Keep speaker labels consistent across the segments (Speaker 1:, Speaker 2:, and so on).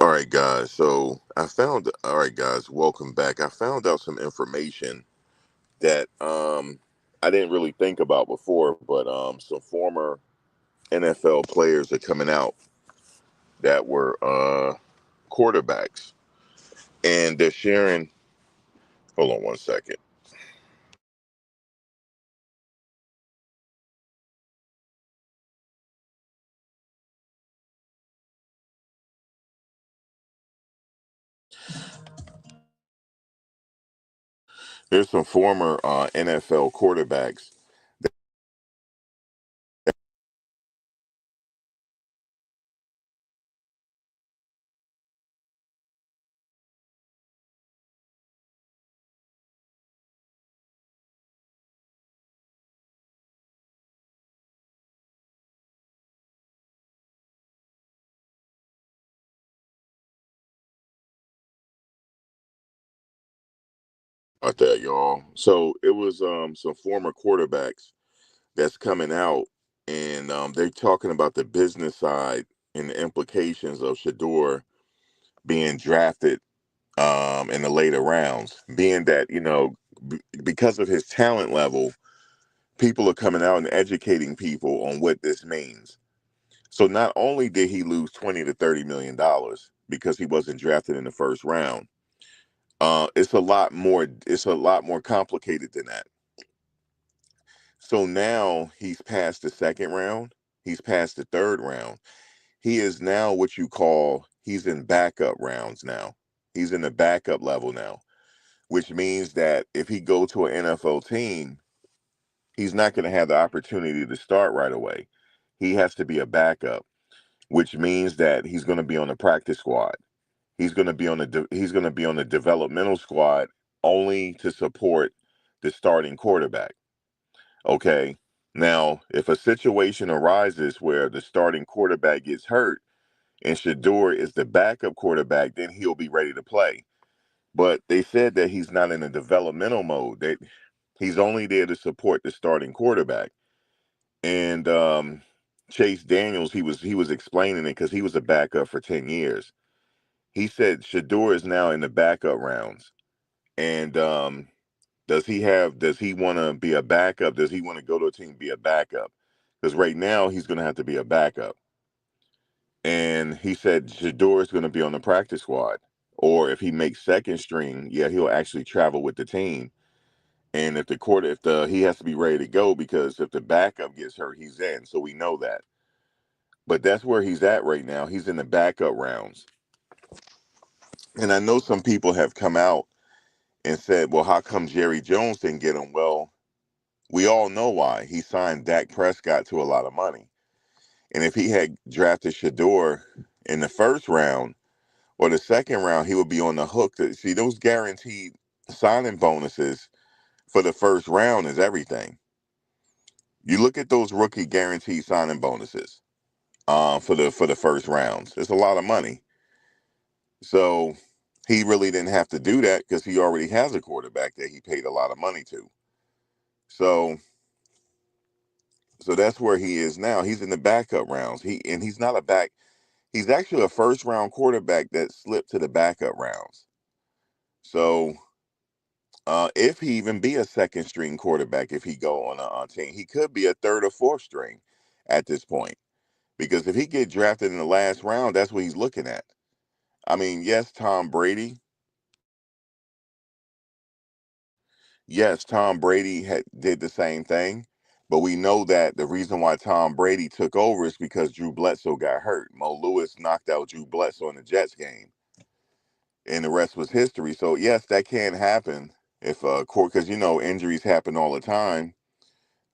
Speaker 1: All right, guys. All right, guys, welcome back. I found out some information that I didn't really think about before, but some former NFL players are coming out that were quarterbacks, and they're sharing. Hold on one second. There's some former NFL quarterbacks out there, y'all. So it was some former quarterbacks that's coming out, and they're talking about the business side and the implications of Shedeur being drafted in the later rounds, being that, because of his talent level, people are coming out and educating people on what this means. So not only did he lose 20 to 30 million dollars because he wasn't drafted in the first round, it's a lot more complicated than that. So now he's past the second round, he's past the third round. He is now what you call, he's in backup rounds now. He's in the backup level now, which means that if he go to an NFL team, he's not going to have the opportunity to start right away. He has to be a backup, which means that he's going to be on the practice squad. He's going to be on the developmental squad only to support the starting quarterback. Okay. Now, if a situation arises where the starting quarterback gets hurt and Shedeur is the backup quarterback, then he'll be ready to play. But they said that he's not in a developmental mode. That he's only there to support the starting quarterback. And Chase Daniels, he was explaining it because he was a backup for 10 years. He said Shedeur is now in the backup rounds. And does he want to be a backup? Does he want to go to a team and be a backup? Because right now he's going to have to be a backup. And he said Shedeur is going to be on the practice squad. Or if he makes second string, yeah, he'll actually travel with the team. And if the he has to be ready to go, because if the backup gets hurt, he's in. So we know that. But that's where he's at right now. He's in the backup rounds. And I know some people have come out and said, well, how come Jerry Jones didn't get him? Well, we all know why. He signed Dak Prescott to a lot of money. And if he had drafted Shedeur in the first round or the second round, he would be on the hook. See, those guaranteed signing bonuses for the first round is everything. You look at those rookie guaranteed signing bonuses for the first rounds. It's a lot of money. So he really didn't have to do that because he already has a quarterback that he paid a lot of money to. So that's where he is now. He's in the backup rounds. He's not a back. He's actually a first round quarterback that slipped to the backup rounds. So if he even be a second string quarterback, if he go on a team, he could be a third or fourth string at this point. Because if he get drafted in the last round, that's what he's looking at. I mean, yes, Tom Brady did the same thing, but we know that the reason why Tom Brady took over is because Drew Bledsoe got hurt. Mo Lewis knocked out Drew Bledsoe in the Jets game, and the rest was history. So yes, that can happen if because injuries happen all the time.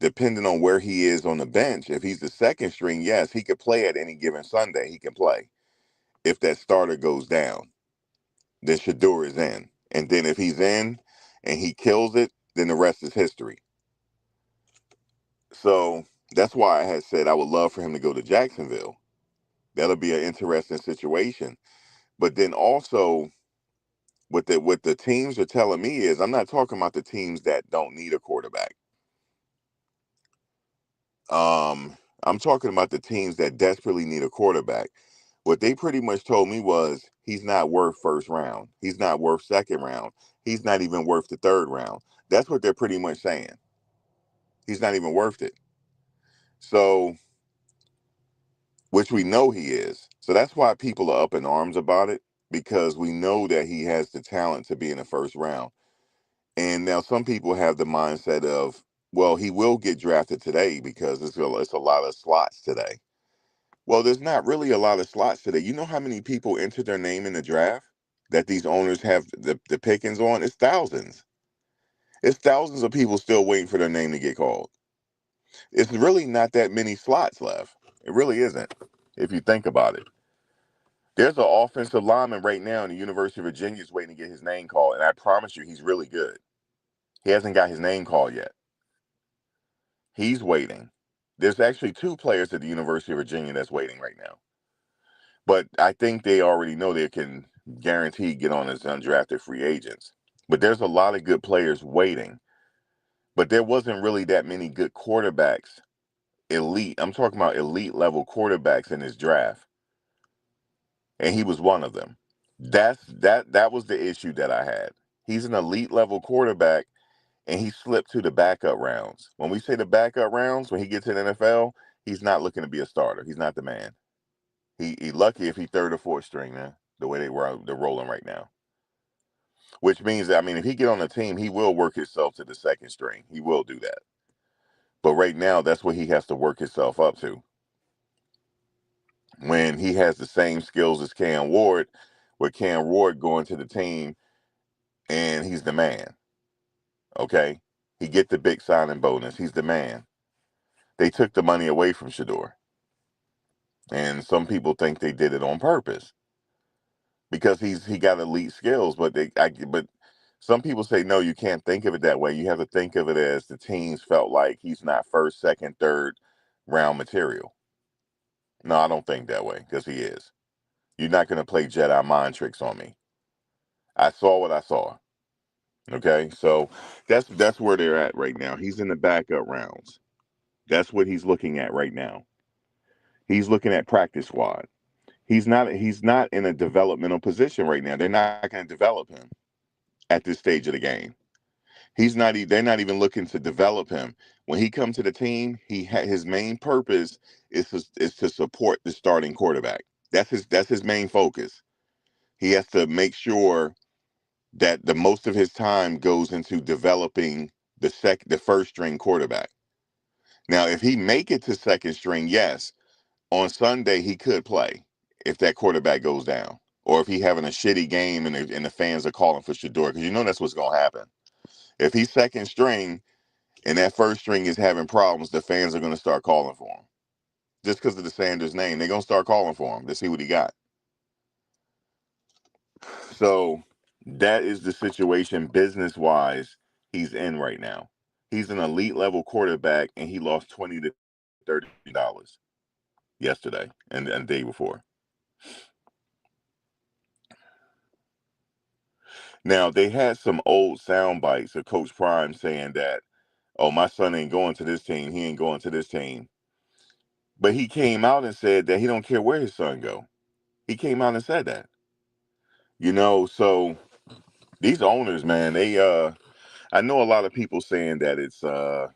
Speaker 1: Depending on where he is on the bench, if he's the second string, yes, he could play at any given Sunday. He can play. If that starter goes down, then Shedeur is in. And then if he's in and he kills it, then the rest is history. So that's why I had said I would love for him to go to Jacksonville. That'll be an interesting situation. But then also what the teams are telling me is I'm not talking about the teams that don't need a quarterback. I'm talking about the teams that desperately need a quarterback. What they pretty much told me was he's not worth first round. He's not worth second round. He's not even worth the third round. That's what they're pretty much saying. He's not even worth it. So, which we know he is. So that's why people are up in arms about it, because we know that he has the talent to be in the first round. And now some people have the mindset of, well, he will get drafted today because it's a lot of slots today. Well, there's not really a lot of slots today. You know how many people enter their name in the draft that these owners have the pickings on? It's thousands. It's thousands of people still waiting for their name to get called. It's really not that many slots left. It really isn't, if you think about it. There's an offensive lineman right now in the University of Virginia is waiting to get his name called, and I promise you he's really good. He hasn't got his name called yet. He's waiting. There's actually two players at the University of Virginia that's waiting right now. But I think they already know they can guarantee get on as undrafted free agents. But there's a lot of good players waiting. But there wasn't really that many good quarterbacks, elite. I'm talking about elite level quarterbacks in his draft. And he was one of them. That was the issue that I had. He's an elite level quarterback and he slipped to the backup rounds. When we say the backup rounds, when he gets in the NFL, he's not looking to be a starter. He's not the man. He lucky if he third or fourth string, man, the way they're rolling right now. Which means that, I mean, if he get on the team, he will work himself to the second string. He will do that. But right now, that's what he has to work himself up to. When he has the same skills as Cam Ward, with Cam Ward going to the team and he's the man. Okay? He get the big signing bonus. He's the man. They took the money away from Shedeur. And some people think they did it on purpose because he got elite skills, but but some people say no, you can't think of it that way. You have to think of it as the teams felt like he's not first, second, third round material. No, I don't think that way because he is. You're not going to play Jedi mind tricks on me. I saw what I saw. Okay, so that's where they're at right now. He's in the backup rounds. That's what he's looking at right now. He's looking at practice squad. He's not in a developmental position right now. They're not going to develop him at this stage of the game. They're not even looking to develop him. When he comes to the team, his main purpose is to support the starting quarterback. That's his main focus. He has to make sure that the most of his time goes into developing the first string quarterback. Now, if he make it to second string, yes, on Sunday he could play if that quarterback goes down, or if he having a shitty game and the fans are calling for Shedeur, because you know that's what's gonna happen. If he's second string and that first string is having problems, the fans are gonna start calling for him just because of the Sanders name. They're gonna start calling for him to see what he got. So that is the situation business wise he's in right now. He's an elite level quarterback and he lost $20 to $30 yesterday and the day before. Now they had some old sound bites of Coach Prime saying that, oh, my son ain't going to this team, he ain't going to this team. But he came out and said that he don't care where his son go. He came out and said that. So these owners, man, I know a lot of people saying that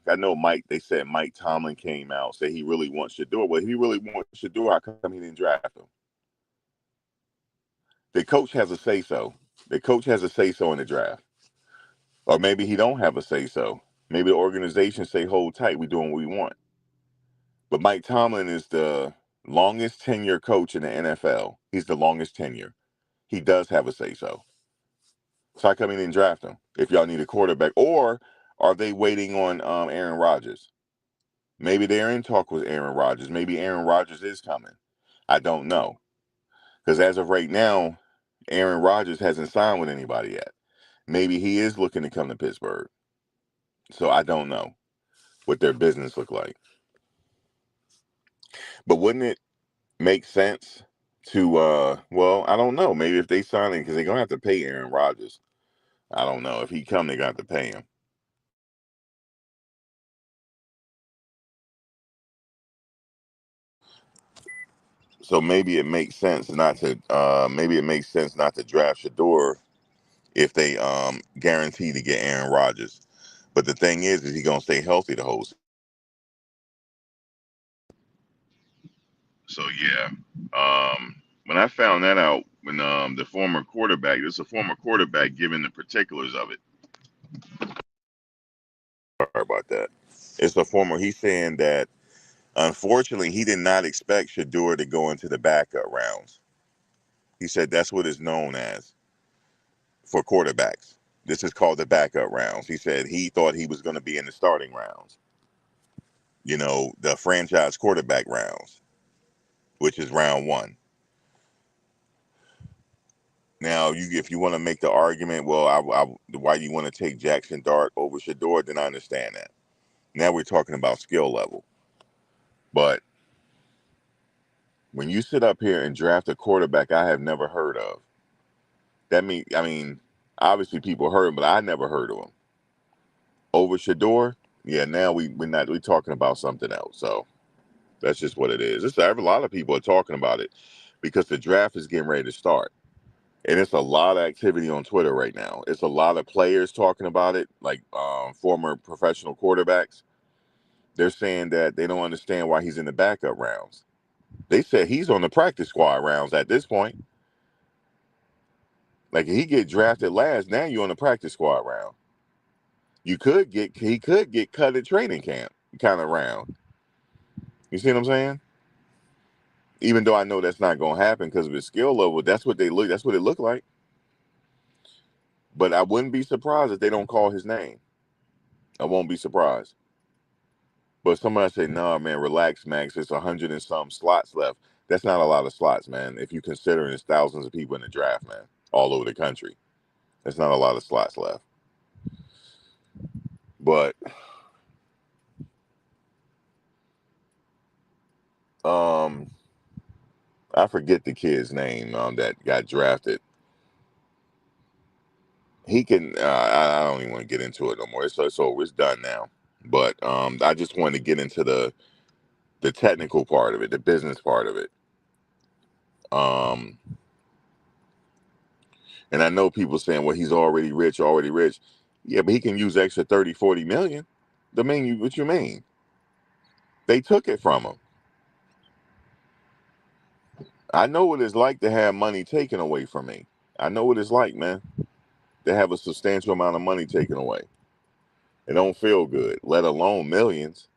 Speaker 1: I know they said Mike Tomlin came out, said he really wants Shedeur. Well, if he really wants Shedeur, how come he didn't draft him? The coach has a say-so. The coach has a say-so in the draft. Or maybe he don't have a say-so. Maybe the organization say, hold tight, we're doing what we want. But Mike Tomlin is the longest tenure coach in the NFL. He's the longest tenure. He does have a say-so. So how come he didn't draft him if y'all need a quarterback? Or are they waiting on Aaron Rodgers? Maybe they're in talk with Aaron Rodgers. Maybe Aaron Rodgers is coming. I don't know. Because as of right now, Aaron Rodgers hasn't signed with anybody yet. Maybe he is looking to come to Pittsburgh. So I don't know what their business look like. But wouldn't it make sense to, well, I don't know. Maybe if they sign him, because they're going to have to pay Aaron Rodgers. I don't know. If he come, they're going to have to pay him. So maybe it makes sense not to draft Shedeur if they guarantee to get Aaron Rodgers. But the thing is he gonna stay healthy the whole season. So yeah, when I found that out, when the former quarterback, this is a former quarterback giving the particulars of it. Sorry about that. It's a former. He's saying that unfortunately he did not expect Shedeur to go into the backup rounds. He said that's what it's known as for quarterbacks. This is called the backup rounds. He said he thought he was going to be in the starting rounds. You know, the franchise quarterback rounds, which is round one. Now, if you want to make the argument, well, why you want to take Jackson Dart over Shedeur, then I understand that. Now we're talking about skill level. But when you sit up here and draft a quarterback I have never heard of, obviously people heard him, but I never heard of him. Over Shedeur, yeah, now we're talking about something else. So that's just what it is. A lot of people are talking about it because the draft is getting ready to start. And it's a lot of activity on Twitter right now. It's a lot of players talking about it, like former professional quarterbacks. They're saying that they don't understand why he's in the backup rounds. They said he's on the practice squad rounds at this point. Like if he get drafted last, now you're on the practice squad round. He could get cut at training camp kind of round. You see what I'm saying? Even though I know that's not gonna happen because of his skill level, that's what it looked like. But I wouldn't be surprised if they don't call his name. I won't be surprised. But somebody say, "No, man, relax, Max. There's 100 and some slots left." That's not a lot of slots, man. If you consider there's thousands of people in the draft, man, all over the country, there's not a lot of slots left. But I forget the kid's name that got drafted. He can. I don't even want to get into it no more. It's over. It's done now. But I just wanted to get into the technical part of it, the business part of it. And I know people saying, well, he's already rich. Yeah, but he can use extra 30, 40 million. What you mean? They took it from him. I know what it's like to have money taken away from me. I know what it's like, man, to have a substantial amount of money taken away. It don't feel good, let alone millions.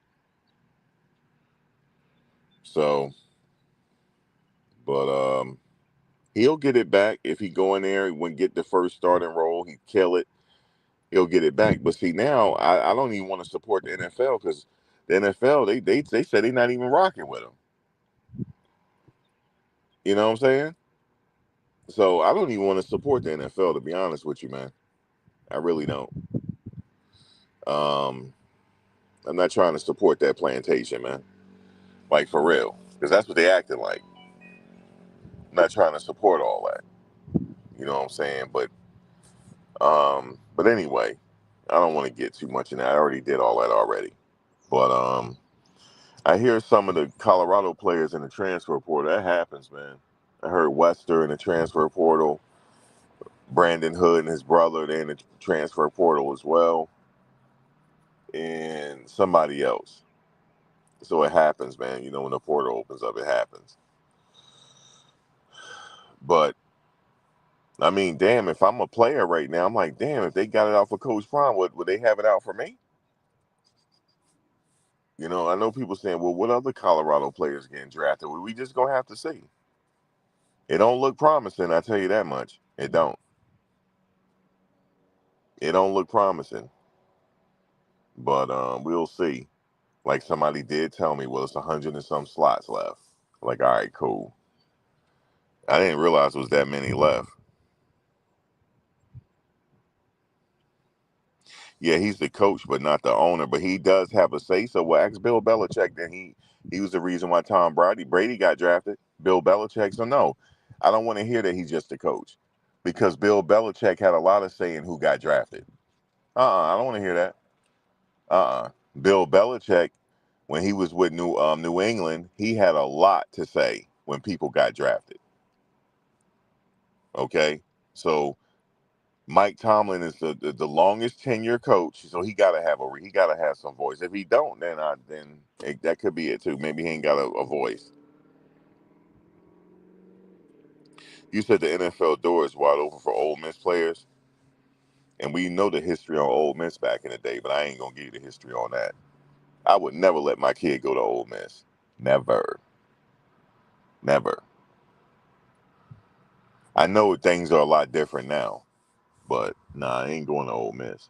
Speaker 1: So, but he'll get it back if he go in there and get the first starting role. He kill it. He'll get it back. But see, now I don't even want to support the NFL because the NFL they say they're not even rocking with him. You know what I'm saying? So I don't even want to support the NFL, to be honest with you, man. I really don't. I'm not trying to support that plantation, man. Like for real, because that's what they acting like. I'm not trying to support all that. You know what I'm saying? But anyway, I don't want to get too much in that. I already did all that already. But I hear some of the Colorado players in the transfer portal. That happens, man. I heard Wester in the transfer portal. Brandon Hood and his brother, they're in the transfer portal as well. And somebody else. So it happens, man. You know, when the portal opens up, it happens. But I mean, damn, if I'm a player right now, I'm like, damn, if they got it out for Coach Prime, would they have it out for me? You know, I know people saying, well, what other Colorado players getting drafted? Well, we just gonna have to see. It don't look promising, I tell you that much. It don't. It don't look promising. But we'll see. Like somebody did tell me, well, it's 100 and some slots left. Like, all right, cool. I didn't realize it was that many left. Yeah, he's the coach, but not the owner. But he does have a say. So well, ask Bill Belichick. Then he was the reason why Tom Brady got drafted. Bill Belichick. So no, I don't want to hear that he's just a coach, because Bill Belichick had a lot of say in who got drafted. I don't want to hear that. Bill Belichick, when he was with New England, he had a lot to say when people got drafted. Okay, so Mike Tomlin is the longest tenure coach, so he gotta have some voice. If he don't, then that could be it too. Maybe he ain't got a voice. You said the NFL door is wide open for Ole Miss players, and we know the history on Ole Miss back in the day, but I ain't gonna give you the history on that. I would never let my kid go to Ole Miss. Never, never. I know things are a lot different now, but nah, I ain't going to Ole Miss.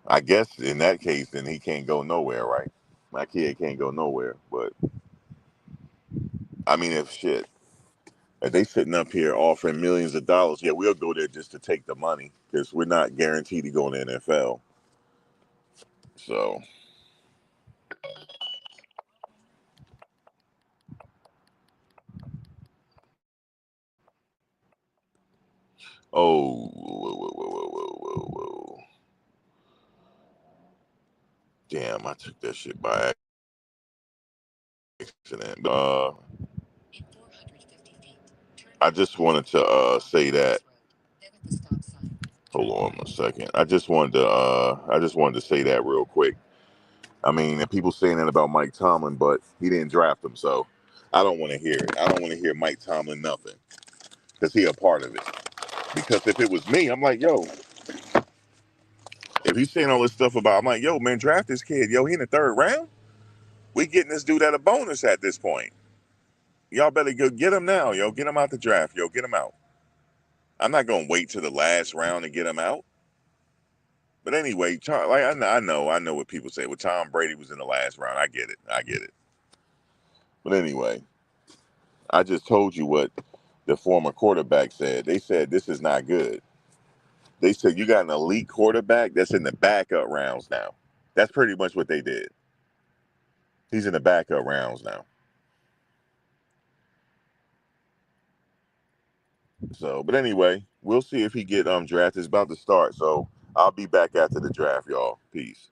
Speaker 1: I guess in that case, then he can't go nowhere, right? My kid can't go nowhere. But I mean, if they sitting up here offering millions of dollars, yeah, we'll go there just to take the money because we're not guaranteed to go in the NFL. So, oh, whoa. Damn, I took that shit by accident. I just wanted to say that. Hold on a second. I just wanted to say that real quick. I mean, and people saying that about Mike Tomlin, but he didn't draft him, so I don't want to hear it. I don't want to hear Mike Tomlin nothing because he a part of it. Because if it was me, I'm like, yo, if he's saying all this stuff about, I'm like, yo, man, draft this kid. Yo, he in the third round. We getting this dude at a bonus at this point. Y'all better go get him now, yo. Get him out the draft, yo. Get him out. I'm not gonna wait to the last round to get him out. But anyway, like I know what people say. Well, Tom Brady was in the last round. I get it. But anyway, I just told you what the former quarterback said. They said this is not good. They said you got an elite quarterback that's in the backup rounds now. That's pretty much what they did. He's in the backup rounds now. So, but anyway, we'll see if he get drafted. It's about to start. So I'll be back after the draft, y'all. Peace.